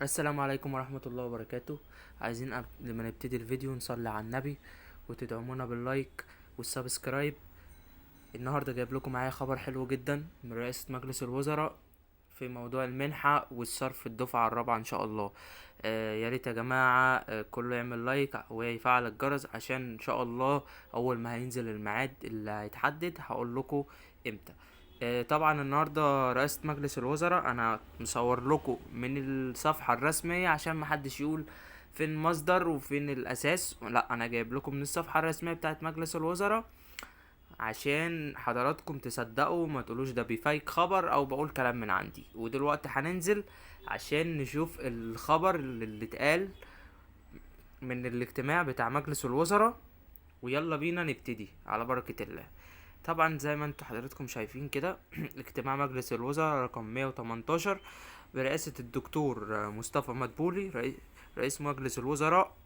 السلام عليكم ورحمة الله وبركاته. عايزين قبل ما نبتدي الفيديو نصلي على النبي وتدعمونا باللايك والسبسكرايب. النهاردة جايب لكم معايا خبر حلو جدا من رئاسة مجلس الوزراء في موضوع المنحة والصرف الدفعة الرابعة ان شاء الله. يا ريت يا جماعة، كله يعمل لايك ويفعل الجرس عشان ان شاء الله اول ما هينزل الميعاد اللي هيتحدد هقول لكم امتى. طبعا النهارده رئاسة مجلس الوزراء انا مصور لكم من الصفحة الرسمية عشان محدش يقول فين المصدر وفين الاساس. لا، انا جايب لكم من الصفحة الرسمية بتاعت مجلس الوزراء عشان حضراتكم تصدقوا ما تقولوش ده بيفيك خبر او بقول كلام من عندي. ودلوقتي هننزل عشان نشوف الخبر اللي اتقال من الاجتماع بتاع مجلس الوزراء، ويلا بينا نبتدي على بركة الله. طبعا زي ما انتوا حضراتكم شايفين كده اجتماع مجلس الوزراء رقم 118 برئاسة الدكتور مصطفى مدبولي رئيس مجلس الوزراء.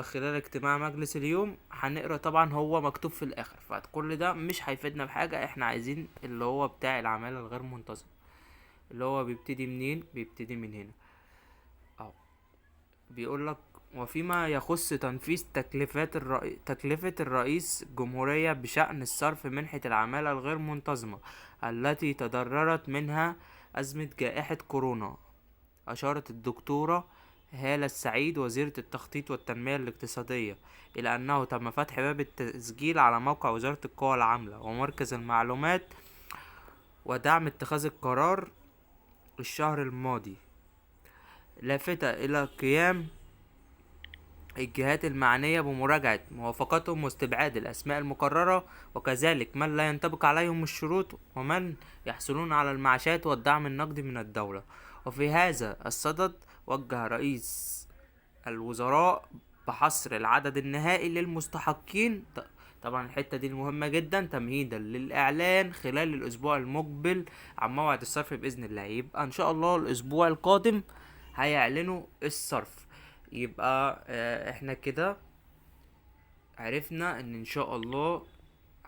خلال اجتماع مجلس اليوم هنقرا، طبعا هو مكتوب في الاخر فكل ده مش هيفيدنا بحاجة. احنا عايزين اللي هو بتاع العمالة الغير منتظمة اللي هو بيبتدي منين، بيبتدي من هنا اهو. بيقول لك: وفيما يخص تنفيذ تكلفة الرئيس الجمهورية بشأن الصرف منحة العمالة الغير منتظمة التي تضررت منها أزمة جائحة كورونا، أشارت الدكتورة هالة السعيد وزيرة التخطيط والتنمية الاقتصادية إلى أنه تم فتح باب التسجيل على موقع وزارة القوى العاملة ومركز المعلومات ودعم اتخاذ القرار الشهر الماضي، لافتة إلى قيام الجهات المعنية بمراجعة موافقتهم واستبعاد الأسماء المقررة وكذلك من لا ينطبق عليهم الشروط ومن يحصلون على المعاشات والدعم النقدي من الدولة. وفي هذا الصدد وجه رئيس الوزراء بحصر العدد النهائي للمستحقين. طبعا الحتة دي مهمة جدا تمهيدا للإعلان خلال الأسبوع المقبل عن موعد الصرف بإذن الله. يبقى إن شاء الله الأسبوع القادم هيعلنوا الصرف. يبقى احنا كده عرفنا ان شاء الله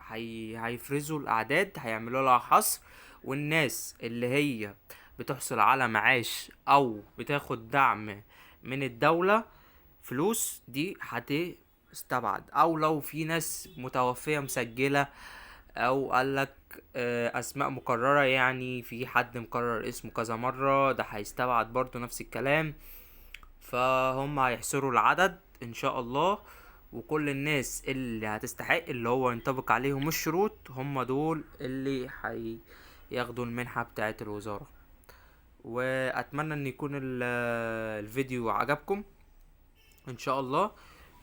هيفرزوا الاعداد، هيعملوا لها حصر، والناس اللي هي بتحصل على معاش او بتاخد دعم من الدولة فلوس دي هتستبعد، او لو في ناس متوفية مسجلة او قالك اسماء مكررة، يعني في حد مكرر اسمه كذا مرة، ده هيستبعد برضو نفس الكلام. فهم هيحصروا العدد ان شاء الله، وكل الناس اللي هتستحق اللي هو ينطبق عليهم الشروط هم دول اللي هياخدوا المنحة بتاعت الوزارة. واتمنى ان يكون الفيديو عجبكم ان شاء الله.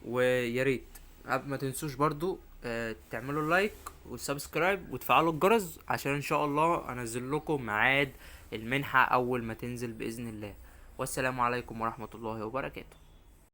وياريت قبل ما تنسوش برضو تعملوا لايك والسبسكرايب وتفعلوا الجرس عشان ان شاء الله انزل لكم ميعاد المنحة اول ما تنزل باذن الله. والسلام عليكم ورحمة الله وبركاته.